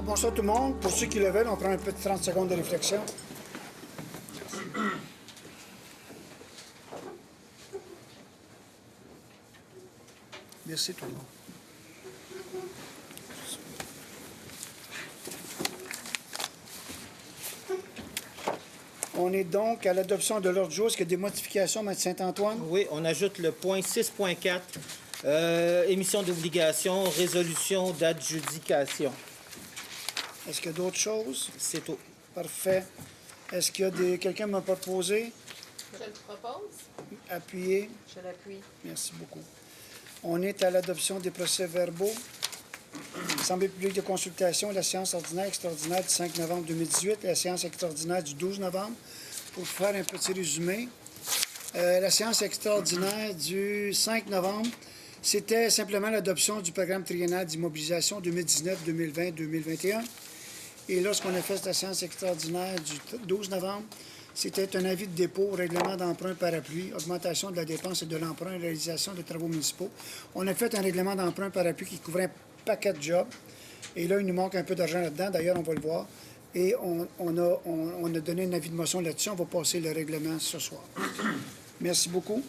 Alors, bonsoir tout le monde. Pour ceux qui le veulent, on prend un petit 30 secondes de réflexion. Merci tout le monde. On est donc à l'adoption de l'ordre du jour. Est-ce qu'il y a des modifications, M. Saint-Antoine? Oui, on ajoute le point 6.4, émission d'obligation, résolution d'adjudication. Est-ce qu'il y a d'autres choses? C'est tout. Parfait. Est-ce qu'il y a quelqu'un m'a proposé? Je le propose. Appuyé. Je l'appuie. Merci beaucoup. On est à l'adoption des procès-verbaux. Assemblée publique de consultation, la séance ordinaire extraordinaire du 5 novembre 2018 et la séance extraordinaire du 12 novembre. Pour faire un petit résumé, la séance extraordinaire du 5 novembre, c'était simplement l'adoption du programme triennal d'immobilisation 2019-2020-2021. Et lorsqu'on a fait la séance extraordinaire du 12 novembre, c'était un avis de dépôt au règlement d'emprunt parapluie, augmentation de la dépense et de l'emprunt et réalisation de travaux municipaux. On a fait un règlement d'emprunt parapluie qui couvrait un paquet de jobs. Et là, il nous manque un peu d'argent là-dedans. D'ailleurs, on va le voir. Et on a donné un avis de motion là-dessus. On va passer le règlement ce soir. Merci beaucoup.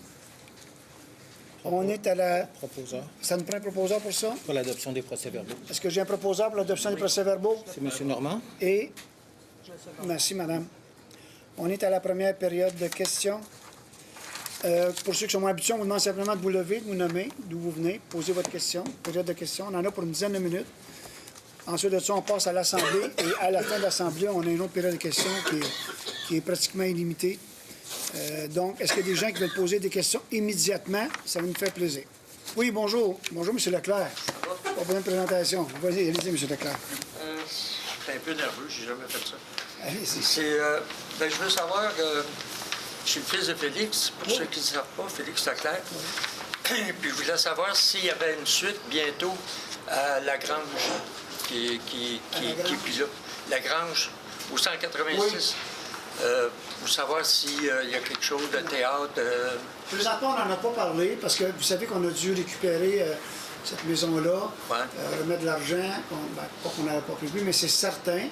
On est à la... Proposeur. Ça nous prend un proposeur pour ça? Pour l'adoption des procès-verbaux. Est-ce que j'ai un proposeur pour l'adoption des procès-verbaux? C'est M. Normand. Et... Merci, madame. On est à la première période de questions. Pour ceux qui sont moins habitués, on vous demande simplement de vous lever, de vous nommer, d'où vous venez, poser votre question. Période de questions. On en a pour une dizaine de minutes. Ensuite de ça, on passe à l'Assemblée. Et à la fin de l'Assemblée, on a une autre période de questions qui est pratiquement illimitée. Donc, est-ce qu'il y a des gens qui veulent poser des questions immédiatement? Ça va nous faire plaisir. Oui, bonjour. Bonjour, M. Leclerc. Pas besoin de présentation. Vas-y, allez-y, M. Leclerc. Je suis un peu nerveux, j'ai jamais fait ça. Allez-y. Je veux savoir, je suis le fils de Félix, pour ceux qui ne savent pas, Félix Leclerc. Puis je voulais savoir s'il y avait une suite bientôt à La Grange, qui est plus là. La Grange, au 186. Pour savoir s'il y a quelque chose de théâtre. Présentement, on n'en a pas parlé parce que vous savez qu'on a dû récupérer cette maison-là, remettre de l'argent, pas qu'on n'avait pas prévu, mais c'est certain,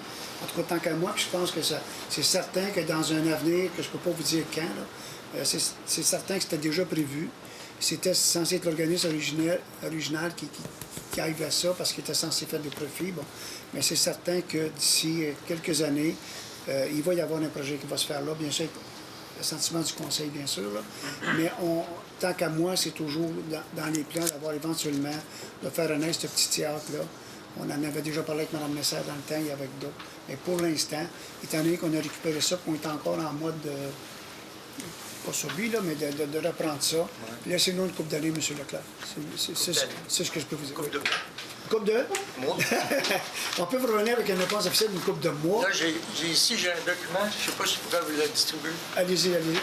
en tout cas tant qu'à moi, puis je pense que c'est certain que dans un avenir, que je ne peux pas vous dire quand, c'est certain que c'était déjà prévu. C'était censé être l'organisme original qui arrive à ça parce qu'il était censé faire des profits. Bon. Mais c'est certain que d'ici quelques années, il va y avoir un projet qui va se faire là, bien sûr, le sentiment du conseil, bien sûr. Là. Mais tant qu'à moi, c'est toujours dans les plans d'avoir éventuellement de faire renaître ce petit théâtre-là. On en avait déjà parlé avec Mme Messer dans le temps et avec d'autres. Mais pour l'instant, étant donné qu'on a récupéré ça, qu'on est encore en mode de... pas sur lui, là, mais de reprendre ça. Ouais. Laissez-nous une couple d'années, M. Leclerc. C'est ce que je peux vous dire. Coupe de coupe de? Mois. On peut vous revenir avec une réponse officielle d'une coupe de mois. Là, ici, j'ai un document. Je ne sais pas si je pourrais vous le distribuer. Allez-y, allez-y.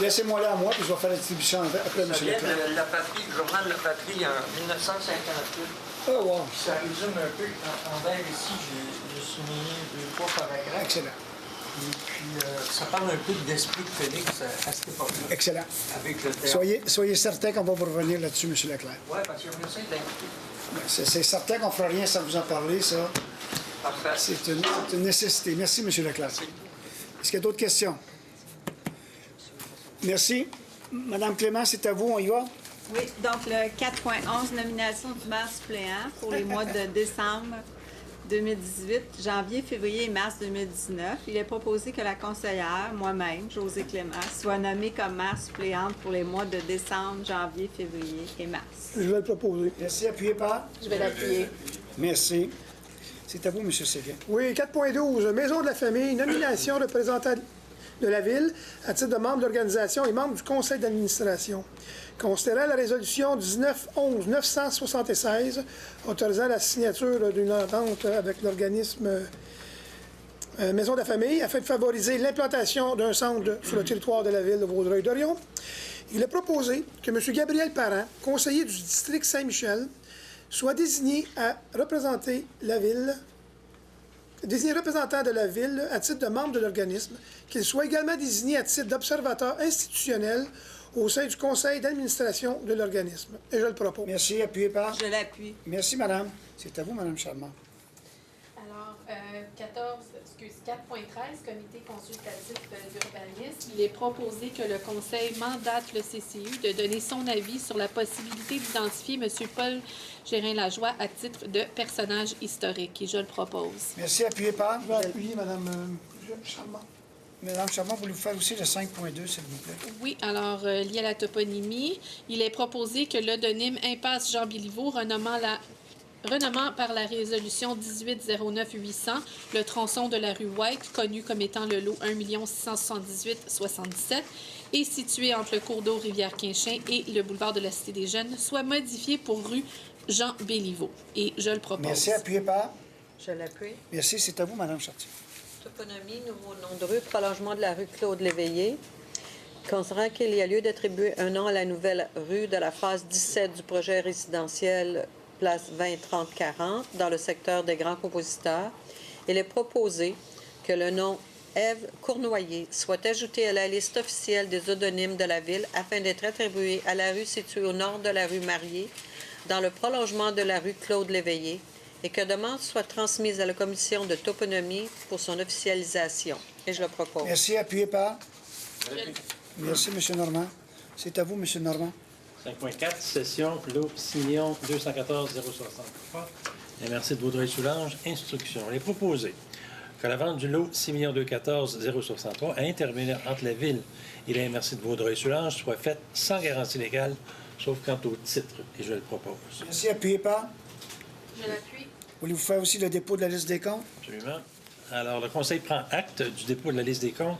Laissez-moi là à moi, puis je vais faire la distribution après, M. Leclerc. Ça vient de La Patrie, le journal La Patrie, en 1958. Ah, wow. Ça résume un peu. En vert, ici, j'ai souligné 2-3 paragraphes. Excellent. Et puis, ça parle un peu de l'esprit de Félix à cette époque-là. Excellent. Avec le théâtre. Soyez certain qu'on va vous revenir là-dessus, M. Leclerc. Oui, parce qu'il y a essaie d'inviter. C'est certain qu'on ne fera rien sans vous en parler, ça. Parfait. C'est une nécessité. Merci, M. Leclerc. Merci. Est-ce qu'il y a d'autres questions? Merci. Madame Clément, c'est à vous, on y va? Oui, donc le 4.11, nomination du maire suppléant pour les mois de décembre 2018, janvier, février et mars 2019. Il est proposé que la conseillère, moi-même, Josée Clément, soit nommée comme maire suppléante pour les mois de décembre, janvier, février et mars. Je vais le proposer. Merci. Appuyez par? Je vais l'appuyer. Merci. C'est à vous, M. Séguin. Oui, 4.12, Maison de la famille, nomination représentant de la Ville à titre de membre de l'organisation et membre du conseil d'administration. Considérant la résolution 19/11/976 autorisant la signature d'une entente avec l'organisme Maison de la famille afin de favoriser l'implantation d'un centre sur le territoire de la Ville de Vaudreuil-Dorion, il est proposé que M. Gabriel Parent, conseiller du district Saint-Michel, soit désigné à représenter la Ville, désigné représentant de la Ville à titre de membre de l'organisme, qu'il soit également désigné à titre d'observateur institutionnel au sein du conseil d'administration de l'organisme. Et je le propose. Merci. Appuyez par? Je l'appuie. Merci, madame. C'est à vous, madame Charmant. Alors, 4.13, comité consultatif d'urbanisme, il est proposé que le Conseil mandate le CCU de donner son avis sur la possibilité d'identifier M. Paul Gérin-Lajoie à titre de personnage historique. Et je le propose. Merci. Appuyé par? Je vais appuyer Mme Charmant. Madame Charmant, voulez-vous faire aussi le 5.2, s'il vous plaît? Oui, alors, lié à la toponymie, il est proposé que l'odonyme Impasse Jean Béliveau, renommant par la résolution 1809-800 le tronçon de la rue White, connu comme étant le lot 1 678-77, et situé entre le cours d'eau Rivière-Quinchin et le boulevard de la Cité des Jeunes, soit modifié pour rue Jean Béliveau. Et je le propose. Merci. Appuyé par? Je l'appuie. Merci. C'est à vous, Madame Chartier. Toponymie, nouveau nom de rue, prolongement de la rue Claude-Léveillé. Considérant qu'il y a lieu d'attribuer un nom à la nouvelle rue de la phase 17 du projet résidentiel place 20-30-40 dans le secteur des grands compositeurs, il est proposé que le nom Ève Cournoyer soit ajouté à la liste officielle des odonymes de la ville afin d'être attribué à la rue située au nord de la rue Marié, dans le prolongement de la rue Claude-Léveillé, et que demande soit transmise à la commission de toponymie pour son officialisation. Et je le propose. Merci. Appuyé par? Merci, M. Normand. C'est à vous, M. Normand. 5.4, session lot Simillon 214-063. Et merci de Vaudreuil-Soulanges. Instruction. Il est proposé que la vente du lot 6 214-063 à intervenir entre la ville et la MRC de Vaudreuil-Soulanges soit faite sans garantie légale, sauf quant au titre. Et je le propose. Merci. Appuyé par? Je l'appuie. Voulez-vous faire aussi le dépôt de la liste des comptes? Absolument. Alors, le Conseil prend acte du dépôt de la liste des comptes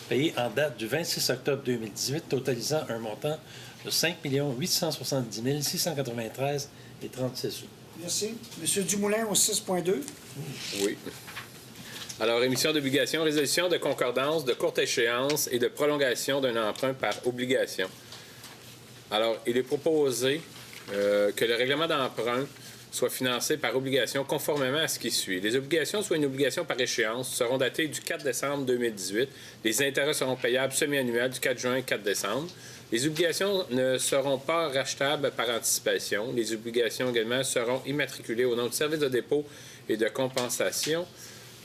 payé en date du 26 octobre 2018, totalisant un montant de 5 870 693,36 sous. Merci. M. Dumoulin au 6.2. Oui. Alors, émission d'obligation, résolution de concordance de courte échéance et de prolongation d'un emprunt par obligation. Alors, il est proposé que le règlement d'emprunt soit financé par obligation conformément à ce qui suit. Les obligations, soit une obligation par échéance, seront datées du 4 décembre 2018. Les intérêts seront payables semi-annuels du 4 juin et 4 décembre. Les obligations ne seront pas rachetables par anticipation. Les obligations également seront immatriculées au nom du service de dépôt et de compensation.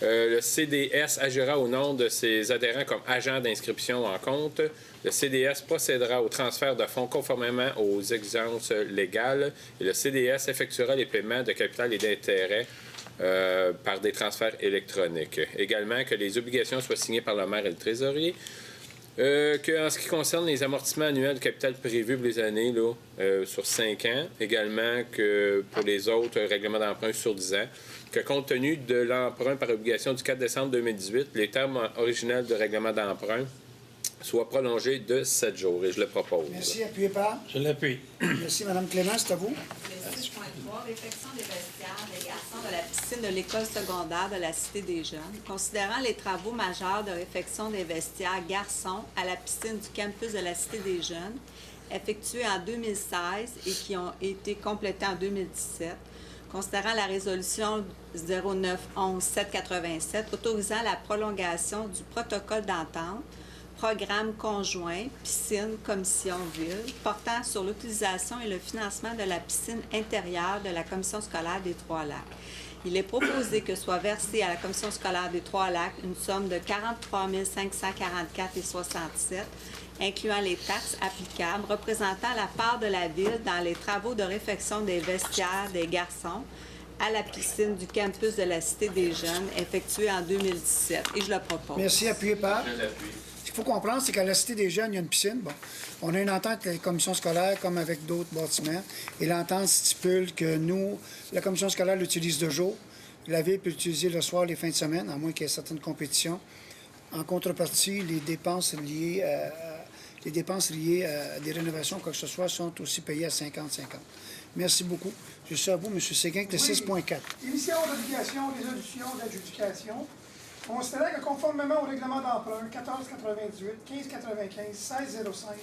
Le CDS agira au nom de ses adhérents comme agent d'inscription en compte. Le CDS procédera au transfert de fonds conformément aux exigences légales et le CDS effectuera les paiements de capital et d'intérêts par des transferts électroniques. Également, que les obligations soient signées par le maire et le trésorier. En ce qui concerne les amortissements annuels de capital prévus pour les années sur 5 ans, également que pour les autres règlements d'emprunt sur 10 ans, que compte tenu de l'emprunt par obligation du 4 décembre 2018, les termes originels de règlement d'emprunt soient prolongés de 7 jours. Et je le propose. Merci. Appuyé par? Je l'appuie. Merci, Mme Clément. C'est à vous. Le 6.3, réfection des vestiaires des garçons de la piscine de l'école secondaire de la Cité des Jeunes. Considérant les travaux majeurs de réfection des vestiaires garçons à la piscine du campus de la Cité des Jeunes, effectués en 2016 et qui ont été complétés en 2017, considérant la résolution 0911-787 autorisant la prolongation du protocole d'entente, programme conjoint, piscine, commission ville, portant sur l'utilisation et le financement de la piscine intérieure de la commission scolaire des Trois-Lacs. Il est proposé que soit versée à la commission scolaire des Trois-Lacs une somme de 43 544,67, incluant les taxes applicables, représentant la part de la ville dans les travaux de réfection des vestiaires des garçons à la piscine du campus de la Cité des Jeunes, effectuée en 2017. Et je le propose. Merci. Appuyé par? Je l'appuie. Ce qu'il faut comprendre, c'est qu'à la Cité des Jeunes, il y a une piscine. Bon, on a une entente avec les commissions scolaires comme avec d'autres bâtiments. Et l'entente stipule que nous, la commission scolaire l'utilise de jour. La ville peut l'utiliser le soir, les fins de semaine, à moins qu'il y ait certaines compétitions. En contrepartie, les dépenses liées à des rénovations, quoi que ce soit, sont aussi payées à 50-50. Merci beaucoup. Je suis à vous, M. Séguin, avec le 6.4. Émission d'obligation, résolution d'adjudication. Considérant que conformément au règlement d'emprunt 1498, 1595, 1605,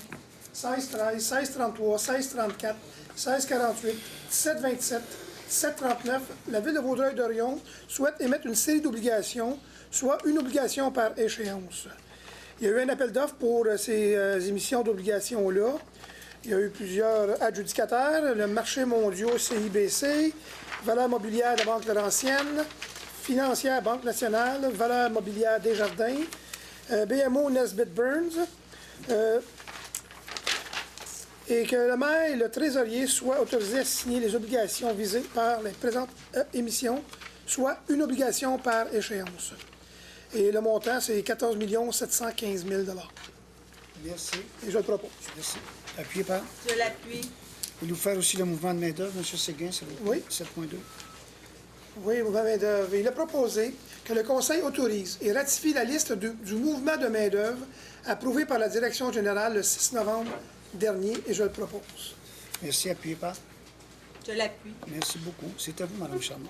1613, 1633, 1634, 1648, 1727, 1739, la Ville de Vaudreuil-Dorion souhaite émettre une série d'obligations, soit une obligation par échéance. Il y a eu un appel d'offres pour ces émissions d'obligations-là. Il y a eu plusieurs adjudicataires, le marché mondial CIBC, Valeurs mobilières de la Banque Laurentienne, financière Banque nationale, valeur mobilière Desjardins, BMO Nesbitt Burns, et que le maire et le trésorier soient autorisés à signer les obligations visées par les présentes émissions, soit une obligation par échéance. Et le montant, c'est 14 715 000 $. Merci. Et je le propose. Merci. Appuyé par. Je l'appuie. Voulez-vous faire aussi le mouvement de main-d'œuvre, M. Séguin, s'il vous plaît? Oui. 7.2. Oui, mouvement de main-d'œuvre. Il a proposé que le Conseil autorise et ratifie la liste du mouvement de main-d'œuvre approuvé par la Direction générale le 6 novembre dernier, et je le propose. Merci. Appuyé par. Je l'appuie. Merci beaucoup. C'est à vous, Mme Charmant.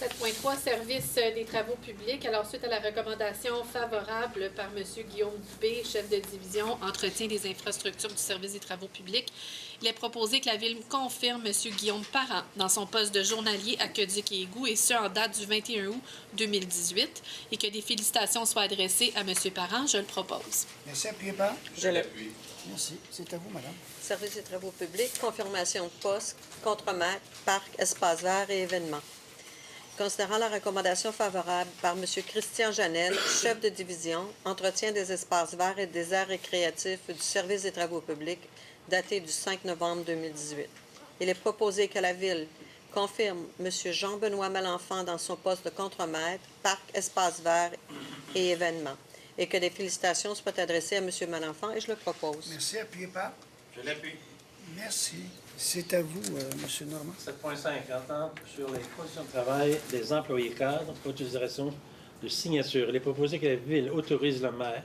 7.3, service des travaux publics. Alors, suite à la recommandation favorable par M. Guillaume Dubé, chef de division entretien des infrastructures du service des travaux publics, il est proposé que la Ville confirme M. Guillaume Parent dans son poste de journalier à Aqueduc et Égouts, et ce, en date du 21 août 2018, et que des félicitations soient adressées à M. Parent. Je le propose. Merci. Appuyé par. Je l'appuie. Merci. C'est à vous, madame. Service des travaux publics, confirmation de poste, contremaître, parc, espace vert et événements. Considérant la recommandation favorable par M. Christian Janel, chef de division, entretien des espaces verts et des aires récréatifs du service des travaux publics, daté du 5 novembre 2018. Il est proposé que la Ville confirme M. Jean-Benoît Malenfant dans son poste de contremaître, parc, espace vert et événements, et que des félicitations soient adressées à M. Malenfant, et je le propose. Merci. Appuyé par. Je l'appuie. Merci. C'est à vous, M. Normand. 7.5, entente sur les conditions de travail des employés cadres, autorisation de signature. Il est proposé que la Ville autorise le maire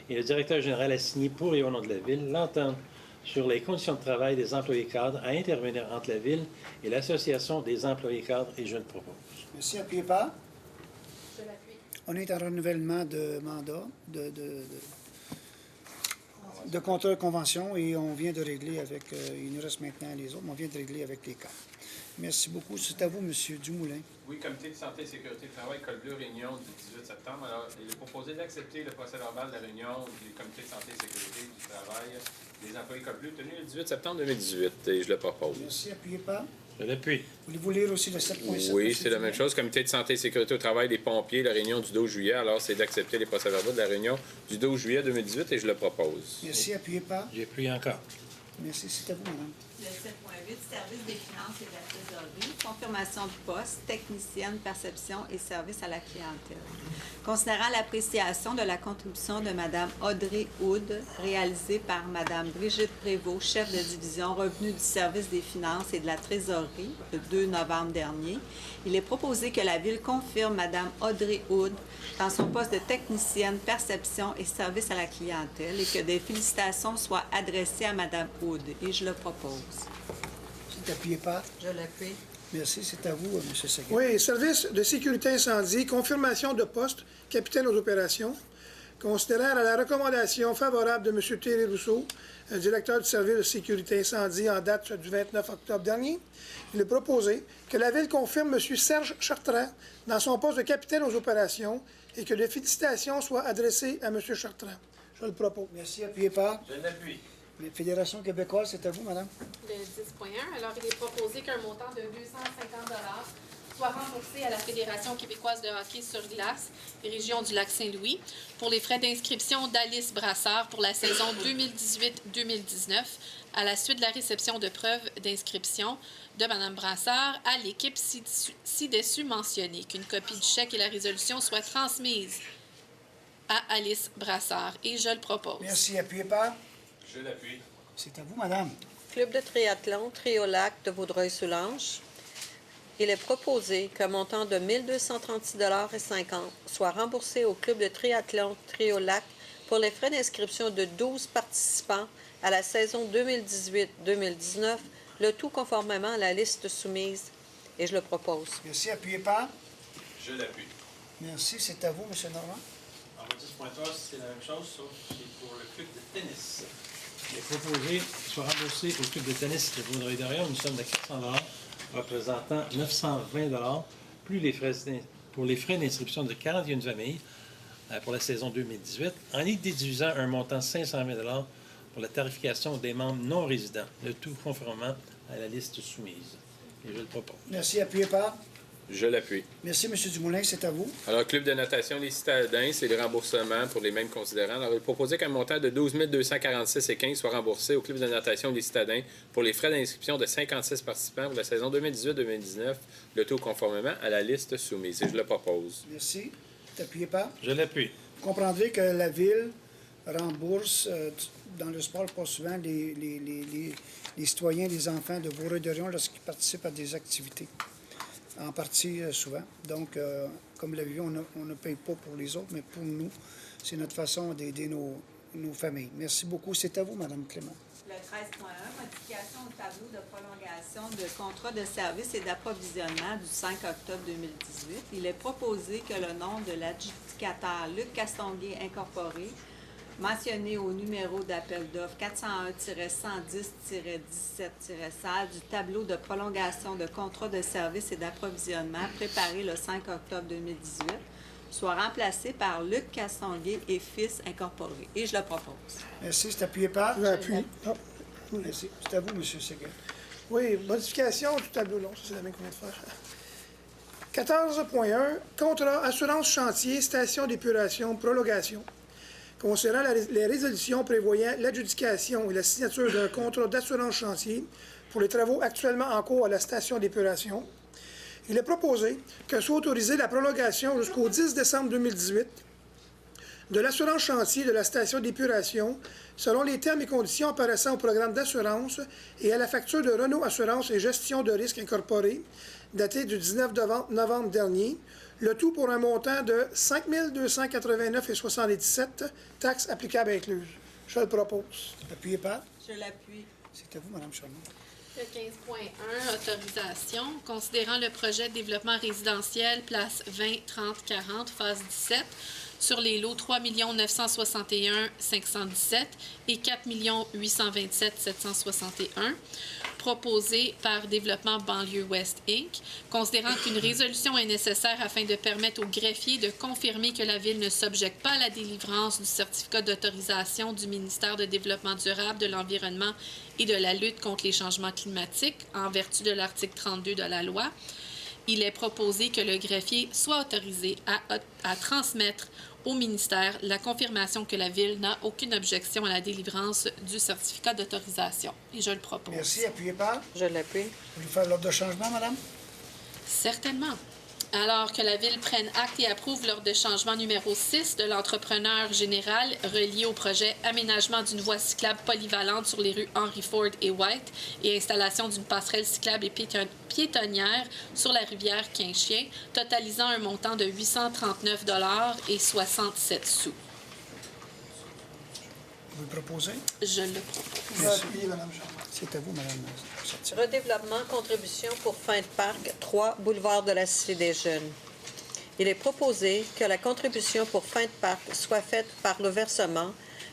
et le directeur général à signer pour et au nom de la Ville l'entente sur les conditions de travail des employés cadres à intervenir entre la Ville et l'Association des employés cadres, et je le propose. Merci. Appuyé par. Je l'appuie. On est en renouvellement de mandat, de contrat de convention, et on vient de régler avec, il nous reste maintenant les autres, mais on vient de régler avec les cadres. Merci beaucoup. C'est à vous, M. Dumoulin. Oui, Comité de santé et sécurité du travail, Col Bleu, réunion du 18 septembre. Alors, il est proposé d'accepter le procès-verbal de la réunion du Comité de santé et sécurité du travail des employés Col Bleu tenue le 18 septembre 2018, et je le propose. Merci. Appuyé par. Je l'appuie. Voulez-vous lire aussi le 7.7? Oui, c'est la même chose. Comité de santé et sécurité au travail des pompiers, la réunion du 12 juillet. Alors, c'est d'accepter les procès-verbaux de la réunion du 12 juillet 2018, et je le propose. Merci. Appuyé par. J'appuie encore. Merci. C'est à vous, madame. Le 7.8, service des finances et de la trésorerie, confirmation de poste, technicienne, perception et service à la clientèle. Considérant l'appréciation de la contribution de Mme Audrey Hood, réalisée par Mme Brigitte Prévost, chef de division revenu du service des finances et de la trésorerie, le 2 novembre dernier, il est proposé que la Ville confirme Mme Audrey Hood dans son poste de technicienne, perception et service à la clientèle, et que des félicitations soient adressées à Mme Hood, et je le propose. C'est appuyé par. Je l'appuie. Merci. C'est à vous, M. Séguin. Oui, service de sécurité incendie, confirmation de poste, capitaine aux opérations. Considérant la recommandation favorable de M. Thierry Rousseau, directeur du service de sécurité incendie en date du 29 octobre dernier, il est proposé que la Ville confirme M. Serge Chartrand dans son poste de capitaine aux opérations, et que des félicitations soient adressées à M. Chartrand. Je le propose. Merci. Appuyé par. Je l'appuie. La Fédération québécoise, c'est à vous, madame. Le 10.1. Alors, il est proposé qu'un montant de 250 $ soit remboursé à la Fédération québécoise de hockey sur glace, région du Lac-Saint-Louis, pour les frais d'inscription d'Alice Brassard pour la saison 2018-2019, à la suite de la réception de preuves d'inscription de Mme Brassard à l'équipe ci-dessus mentionnée, qu'une copie du chèque et la résolution soient transmises à Alice Brassard. Et je le propose. Merci. Appuyé par. Je l'appuie. C'est à vous, madame. Club de triathlon Triolac de Vaudreuil-Soulanges. Il est proposé qu'un montant de 1 236,50 $ soit remboursé au Club de triathlon Triolac pour les frais d'inscription de 12 participants à la saison 2018-2019, le tout conformément à la liste soumise, et je le propose. Merci. Appuyé par. Je l'appuie. Merci. C'est à vous, M. Normand. En 10.3, c'est la même chose, sauf que c'est pour le club de tennis. Il est proposé qu'il soit remboursé au club de tennis de Vaudreuil-Dorion une somme de 400 $, représentant 920 $, plus pour les frais d'inscription de 41 familles pour la saison 2018, en y déduisant un montant de 500 000 $ pour la tarification des membres non résidents, le tout conformément à la liste soumise. Et je le propose. Merci. Appuyé par. Je l'appuie. Merci, M. Dumoulin, c'est à vous. Alors, Club de notation des citadins, c'est le remboursement pour les mêmes considérants. Alors, il est proposé qu'un montant de 12 246,15 soit remboursé au Club de notation des citadins pour les frais d'inscription de 56 participants pour la saison 2018-2019, le tout conformément à la liste soumise. Et je le propose. Merci. C'est appuyé par. Je l'appuie. Vous comprendrez que la Ville rembourse, dans le sport, pas souvent, les citoyens, les enfants de Vaudreuil-Dorion lorsqu'ils participent à des activités. En partie, souvent. Donc, comme vous l'avez vu, on ne paye pas pour les autres, mais pour nous, c'est notre façon d'aider nos familles. Merci beaucoup. C'est à vous, Mme Clément. Le 13.1, modification au tableau de prolongation de contrat de service et d'approvisionnement du 5 octobre 2018. Il est proposé que le nom de l'adjudicateur Luc Castonguay Incorporé, mentionné au numéro d'appel d'offres 401-110-17-16 du tableau de prolongation de contrat de service et d'approvisionnement préparé le 5 octobre 2018, soit remplacé par Luc Castonguay et Fils Incorporé. Et je le propose. Merci. C'est appuyé par. Je l'appuie. Ah. Merci. C'est à vous, M. Séguin. Oui, modification du tableau. Non, ça, c'est la même qu'on vient de faire. 14.1, contrat assurance chantier, station d'épuration, prolongation. Concernant les résolutions prévoyant l'adjudication et la signature d'un contrat d'assurance chantier pour les travaux actuellement en cours à la station d'épuration, il est proposé que soit autorisée la prolongation jusqu'au 10 décembre 2018 de l'assurance chantier de la station d'épuration selon les termes et conditions apparaissant au programme d'assurance et à la facture de Renault Assurance et Gestion de risques incorporée datée du 19 novembre dernier, le tout pour un montant de 5 289,77 taxes applicables incluses. Je le propose. Appuyé par. Je l'appuie. C'est à vous, Mme Charmant. Le 15.1, autorisation. Considérant le projet de développement résidentiel, place 20-30-40, phase 17, sur les lots 3 961 517 et 4 827 761, proposé par Développement Banlieue Ouest Inc., considérant qu'une résolution est nécessaire afin de permettre au greffier de confirmer que la Ville ne s'objecte pas à la délivrance du certificat d'autorisation du ministère de Développement durable, de l'Environnement et de la lutte contre les changements climatiques en vertu de l'article 32 de la loi, il est proposé que le greffier soit autorisé à transmettre au ministère la confirmation que la Ville n'a aucune objection à la délivrance du certificat d'autorisation. Et je le propose. Merci. Appuyé par. Je l'appuie. Vous voulez faire l'ordre de changement, Madame? Certainement. Alors que la Ville prenne acte et approuve l'ordre de changement numéro 6 de l'entrepreneur général relié au projet aménagement d'une voie cyclable polyvalente sur les rues Henry Ford et White et installation d'une passerelle cyclable et piétonnière sur la rivière Quinchien, totalisant un montant de 839,67 $. Vous le proposez? Je le propose. Je l'appuie, Mme Charmant. C'est à vous, Mme. Redéveloppement, contribution pour fin de parc, 3, boulevard de la Cité des Jeunes. Il est proposé que la contribution pour fin de parc soit faite par le versement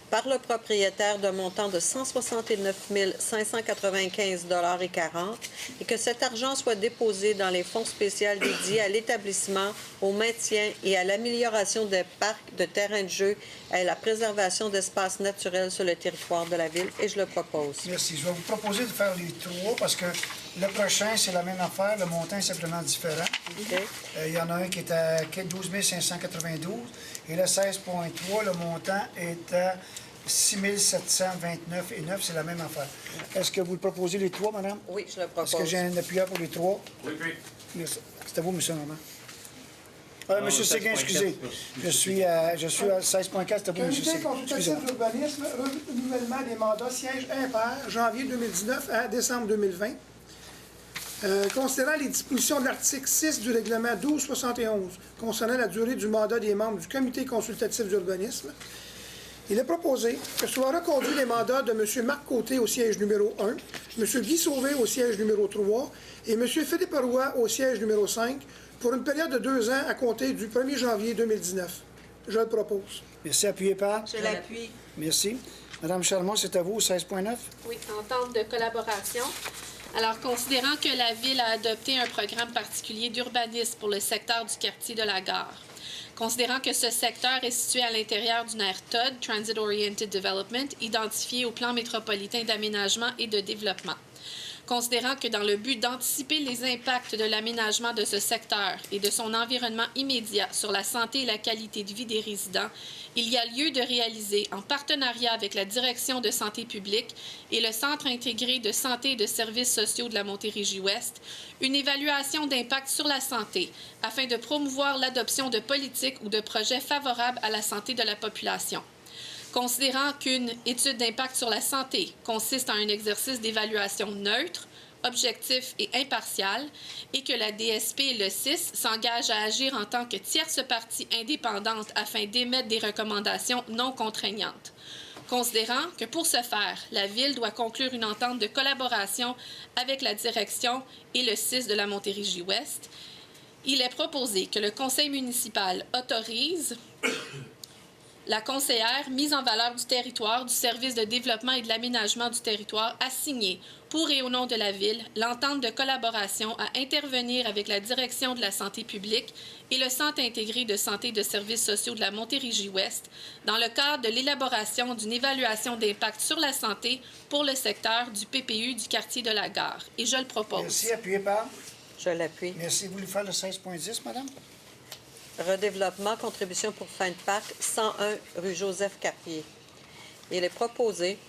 par le propriétaire d'un montant de 169 595,40 $ et que cet argent soit déposé dans les fonds spéciaux dédiés à l'établissement, au maintien et à l'amélioration des parcs, de terrains de jeu et à la préservation d'espaces naturels sur le territoire de la Ville, et je le propose. Merci. Je vais vous proposer de faire les trois parce que le prochain, c'est la même affaire. Le montant est simplement différent. OK. Il y en a un qui est à 12 592 et le 16.3, le montant est à 6 729,9. C'est la même affaire. Est-ce que vous le proposez les trois, madame? Oui, je le propose. Est-ce que j'ai un appuyeur pour les trois? Oui. Merci. C'est à vous, monsieur Normand. Monsieur Séguin, excusez. Je suis à 16.4, c'est à vous, monsieur Comité Séguin. consultatif d'urbanisme, renouvellement des mandats siège impair, janvier 2019 à décembre 2020. Considérant les dispositions de l'article 6 du règlement 1271 concernant la durée du mandat des membres du comité consultatif d'urbanisme, il est proposé que soient reconduits les mandats de M. Marc Côté au siège numéro 1, M. Guy Sauvé au siège numéro 3 et M. Philippe Roy au siège numéro 5 pour une période de 2 ans à compter du 1er janvier 2019. Je le propose. Merci. Appuyé par? Je l'appuie. Merci. Madame Charmont, c'est à vous, 16.9. Oui, entente de collaboration. Alors, considérant que la Ville a adopté un programme particulier d'urbanisme pour le secteur du quartier de la Gare, considérant que ce secteur est situé à l'intérieur d'une aire TOD, Transit Oriented Development, identifiée au plan métropolitain d'aménagement et de développement, Considérant que dans le but d'anticiper les impacts de l'aménagement de ce secteur et de son environnement immédiat sur la santé et la qualité de vie des résidents, il y a lieu de réaliser, en partenariat avec la Direction de santé publique et le Centre intégré de santé et de services sociaux de la Montérégie-Ouest, une évaluation d'impact sur la santé afin de promouvoir l'adoption de politiques ou de projets favorables à la santé de la population. Considérant qu'une étude d'impact sur la santé consiste en un exercice d'évaluation neutre, objectif et impartial, et que la DSP et le CIS s'engagent à agir en tant que tierce partie indépendante afin d'émettre des recommandations non contraignantes. Considérant que pour ce faire, la Ville doit conclure une entente de collaboration avec la direction et le CIS de la Montérégie-Ouest, il est proposé que le Conseil municipal autorise la conseillère mise en valeur du territoire du service de développement et de l'aménagement du territoire à signer, pour et au nom de la Ville, l'entente de collaboration à intervenir avec la Direction de la santé publique et le Centre intégré de santé et de services sociaux de la Montérégie-Ouest dans le cadre de l'élaboration d'une évaluation d'impact sur la santé pour le secteur du PPU du quartier de la Gare. Et je le propose. Merci. Appuyé par? Je l'appuie. Merci. Vous voulez faire le 16.10, madame? Redéveloppement, contribution pour fin de parc, 101 rue Joseph-Carpier. Il est proposé,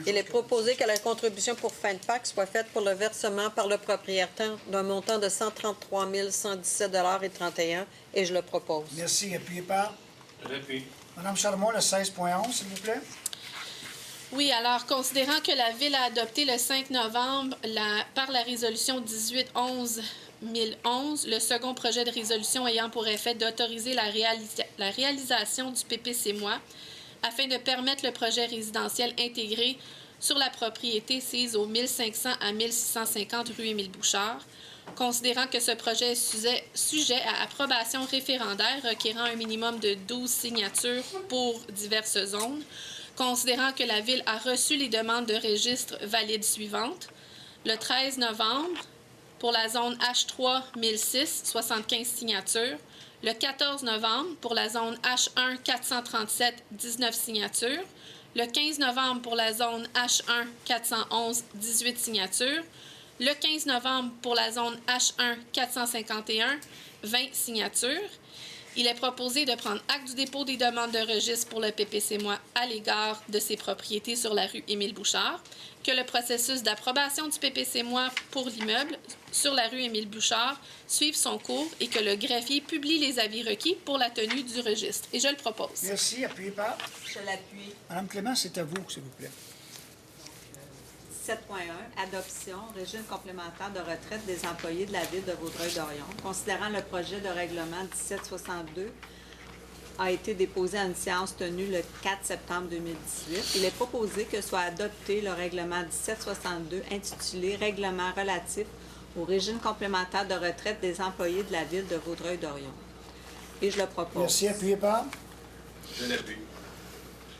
il est proposé que la contribution pour fin de parc soit faite pour le versement par le propriétaire d'un montant de 133 117,31 et je le propose. Merci. Appuyé par? Je l'appuie. Madame Charlemont, le 16.11, s'il vous plaît. Oui, alors, considérant que la Ville a adopté le 5 novembre par la résolution 1811-1011, le second projet de résolution ayant pour effet d'autoriser la réalisation du PPC-MOI afin de permettre le projet résidentiel intégré sur la propriété sise au 1500 à 1650 rue Émile-Bouchard, considérant que ce projet est sujet à approbation référendaire requérant un minimum de 12 signatures pour diverses zones, considérant que la Ville a reçu les demandes de registre valides suivantes. Le 13 novembre, pour la zone H3 1006, 75 signatures. Le 14 novembre, pour la zone H1 437, 19 signatures. Le 15 novembre, pour la zone H1 411, 18 signatures. Le 15 novembre, pour la zone H1 451, 20 signatures. Il est proposé de prendre acte du dépôt des demandes de registre pour le PPC-MOI à l'égard de ses propriétés sur la rue Émile-Bouchard, que le processus d'approbation du PPC-MOI pour l'immeuble sur la rue Émile-Bouchard suive son cours et que le greffier publie les avis requis pour la tenue du registre. Et je le propose. Merci. Appuyé par? Je l'appuie. Madame Clément, c'est à vous, s'il vous plaît. 7.1, adoption, régime complémentaire de retraite des employés de la Ville de Vaudreuil-Dorion. Considérant le projet de règlement 1762 a été déposé à une séance tenue le 4 septembre 2018. Il est proposé que soit adopté le règlement 1762 intitulé « Règlement relatif au régime complémentaire de retraite des employés de la Ville de Vaudreuil-Dorion ». Et je le propose. Merci. Appuyé par? Je l'appuie.